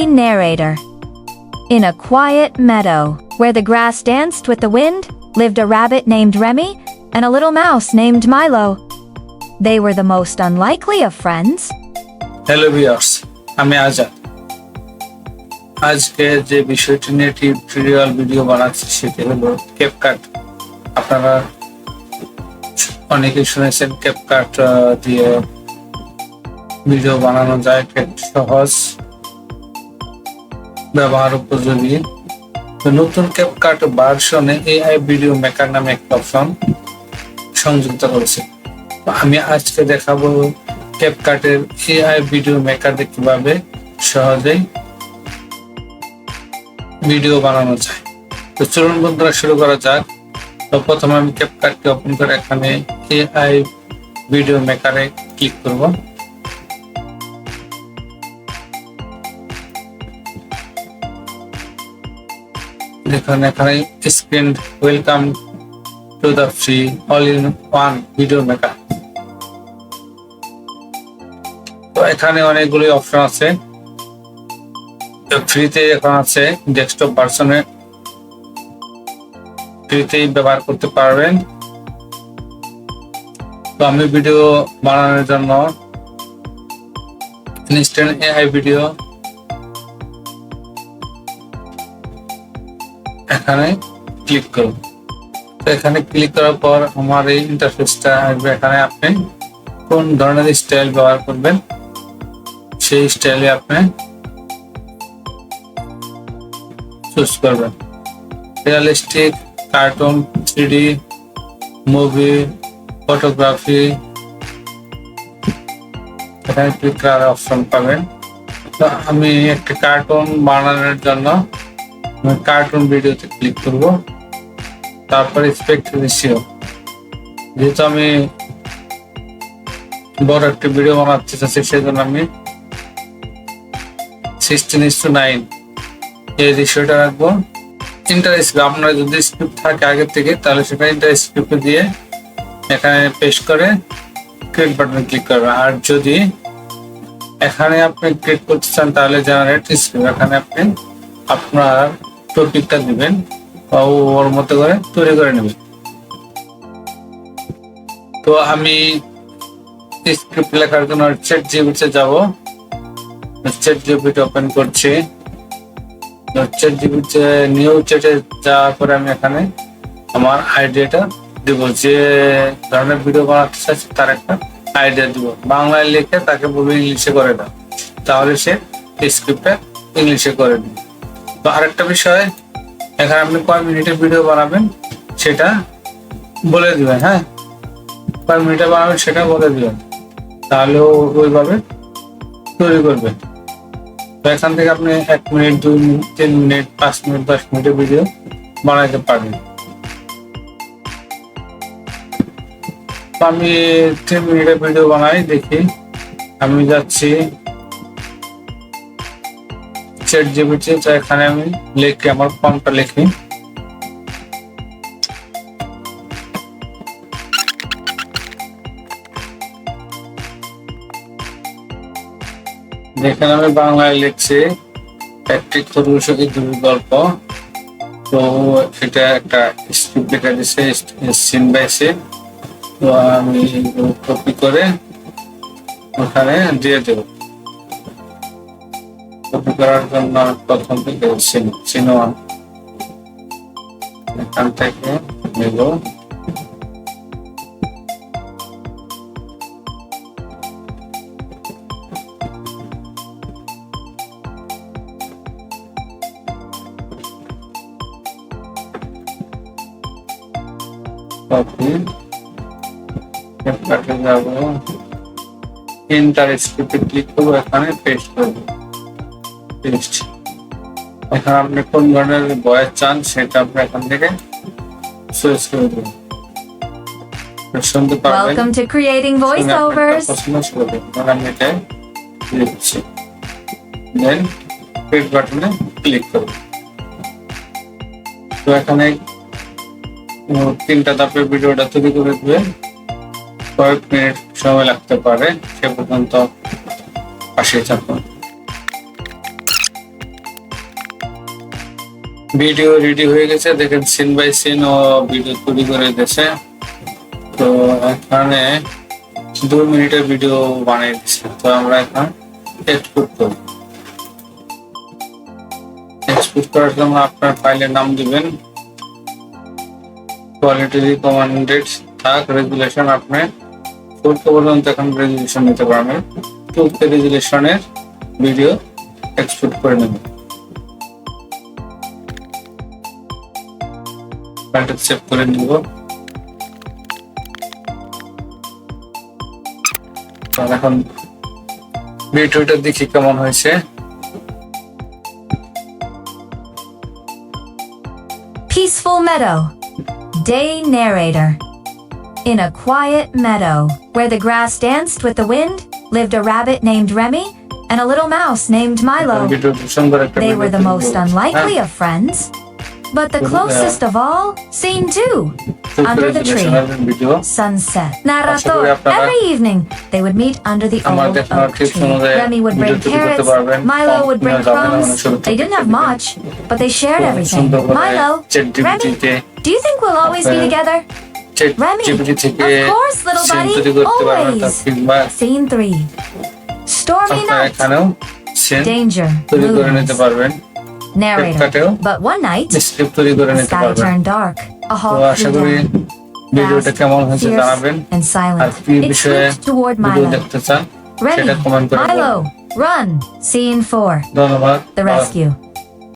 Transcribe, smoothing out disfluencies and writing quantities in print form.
Narrator. In a quiet meadow, where the grass danced with the wind, lived a rabbit named Remy and a little mouse named Milo. They were the most unlikely of friends. Hello viewers, আমি আজাদ। আজকে যে বিষয়টি নিয়ে tutorial video বানাচ্ছি সেটি হলো CapCut. আপনারা অনেকেই শুনেছেন ক্যাপকাট দিয়ে ভিডিও বানানো যায়, সহজ, ব্যবহার উপযোগী। নতুন ক্যাপকাট ভার্সনে এআই ভিডিও মেকার নামে একটা অপশন সংযুক্ত করেছে। আমি আজকে দেখাবো ক্যাপকাটের এআই ভিডিও মেকার দিয়ে কিভাবে সহজেই ভিডিও বানানো যায়। তো চলুন বন্ধুরা শুরু করা যাক। তো প্রথমে আমি ক্যাপকাটকে ওপেন করে এখানে এআই ভিডিও মেকারে ক্লিক করব। দেখুন এখানে screen welcome to the free all in one video maker. তো এখানে অনেকগুলি অপশন আছে। ফ্রিতে এখন আছে, ডেস্কটপ ভার্সনে ফ্রিতেই ব্যবহার করতে পারবেন। তো আমি ভিডিও বানানোর জন্য ইনস্ট্যান্ট এআই ভিডিও এখানে ক্লিক করুন। তো এখানে ক্লিক করার পর আমার এই ইন্টারফেসটা আসবে। এখানে আপনি কোন ধরনের স্টাইল ব্যবহার করবেন সেই স্টাইলে আপনি চুজ করবেন। Realistic, cartoon, 3D, movie, photography, এখানে ক্লিক করার অপশন পাবেন। তো আমি একটা কার্টুন বানানোর জন্য কার্টুন ভিডিওতে ক্লিক করব। তারপর এসপেক্ট রেশিও, যেহেতু আমি বড় একটা ভিডিও বানাতে চাচ্ছি সেজন্য আমি 16:9 এই রেশিওটা রাখবো। ইন্টারস্ক্রিপ্ট, আপনার যদি স্ক্রিপ্ট থাকে আগে থেকে তাহলে সেটা ইন্টারস্ক্রিপ্ট দিয়ে এখানে পেস্ট করে ক্রিয়েট বাটনে ক্লিক করবেন। আর যদি এখানে আপনি ক্রিয়েট করতে চান তাহলে জেনারেট স্ক্রিপ্ট, এখানে আপনি আপনার টপিকটা দিবেন বা ওর মতো করে তৈরি করে নেবেন। তো আমি স্ক্রিপ্ট লেখার জন্য চ্যাটজিপিটিতে যাব। চ্যাটজিপিটি ওপেন করছি। চ্যাটজিপিটিতে নিউ চ্যাটে যাওয়ার পরে আমি এখানে আমার আইডিয়াটা দিব, যে ধরনের ভিডিও বানাতে চাচ্ছি তার একটা আইডিয়া দিব। বাংলায় লিখে তাকে বলবো ইংলিশে করে দাও, তাহলে সে স্ক্রিপ্টটা ইংলিশে করে দিবে। তো আরেকটা বিষয়, এখানে আপনি কয় মিনিটের ভিডিও বানাবেন সেটা বলে দিবেন। হ্যাঁ, কয় মিনিটে বানাবেন সেটা বলে দিবেন, তাহলে ওইভাবে তৈরি করবেন। তো এখান থেকে আপনি 1 মিনিট, 2 মিনিট, 3 মিনিট, 5 মিনিট, 10 মিনিটের ভিডিও বানাইতে পারবেন। তো আমি 3 মিনিটের ভিডিও বানাই, দেখি। আমি যাচ্ছি চ্যাটজিপিটি, তো এখানে আমি লিখি, আমার ফর্মটা লিখি। এখানে আমি বাংলায় লিখছি একটি খরগোশ ইঁদুরের গল্প। তো এটা একটা স্ক্রিপ্ট লেখা দিচ্ছে সিন বাই সিন। তো আমি কপি করে ওখানে দিয়ে দেব। কপি করার জন্য প্রথম থেকে সিন 1 এখান থেকে নেব। কপি, ক্যাপকাটে যাব, ইন্টারস্ক্রিপ্টে ক্লিক করবো, এখানে পেস্ট করবো। পেস্ট, এখানে আপনি কোন ধরনের ভয়েস চান সেটা আপনি এখান থেকে চয়েস করে দেবেন। শুনতে পারবেন। Welcome to creating voiceovers. আমি এটা দিচ্ছি, দেন ক্রিয়েট বাটনে ক্লিক করব। তো এখানে 3টা ধাপের ভিডিওটা তৈরি করে দিবে। কয়েক মিনিট সময় লাগতে পারে, সে পর্যন্ত পাশে থাকুন। ভিডিও রেডি হয়ে গেছে, দেখেন সিন বাই সিন ও ভিডিও তৈরি করে দিয়েছে। তো এখানে 2 মিনিটের ভিডিও বানিয়ে দিচ্ছে। তো আমরা এখন এক্সপোর্ট করব। এক্সপোর্ট করার জন্য আপনার ফাইলের নাম দিবেন, কোয়ালিটি রিকমেন্ডেড থাক, রেজুলেশন আপনি 4K পর্যন্ত এখন রেজুলেশন নিতে পারবেন। 2K রেজুলেশনের ভিডিও এক্সপোর্ট করে নেবেন। ফাইলটা সেভ করে নিব। এখন ভিডিওটা দেখি কেমন হয়েছে। Peaceful meadow. Day narrator. In a quiet meadow, where the grass danced with the wind, lived a rabbit named Remy and a little mouse named Milo. ভিডিওটা সুন্দর একটা They were the video most তৈরি করব। unlikely of friends. But the closest of all, scene 2. Under the tree. Video Sunset. Asha Narrator. করি আপনারা Every evening, they would meet under the আমার old দেখানোর oak tips tree. অনুযায়ী Remy would video bring তৈরি করতে carrots, পারবেন। Milo would bring কম সময়ে crumbs. শুরু They didn't have much, but they shared everything. সুন্দর করে Milo, ChatGPT Remy, তে do you think we'll always be together? Remy, ChatGPT থেকে of course, little scene buddy, তৈরি করতে পারবেন। তার always. কিংবা Scene 3. Stormy আপনারা night. এখানেও সিন Danger. তৈরি করে নিতে Looms. পারবেন। Narrator. CapCut-এও But one night, script তৈরি করে the নিতে sky পারবেন। turned dark. A তো hawk আশা flew করি down. ভিডিওটা Fast, কেমন হয়েছে fierce, জানাবেন। and আর silent. কি It বিষয়ে swooped toward ভিডিও Milo. দেখতে চান Remy, সেটা কমেন্ট করে বলুন। Milo, run. Scene 4. ধন্যবাদ। The rescue.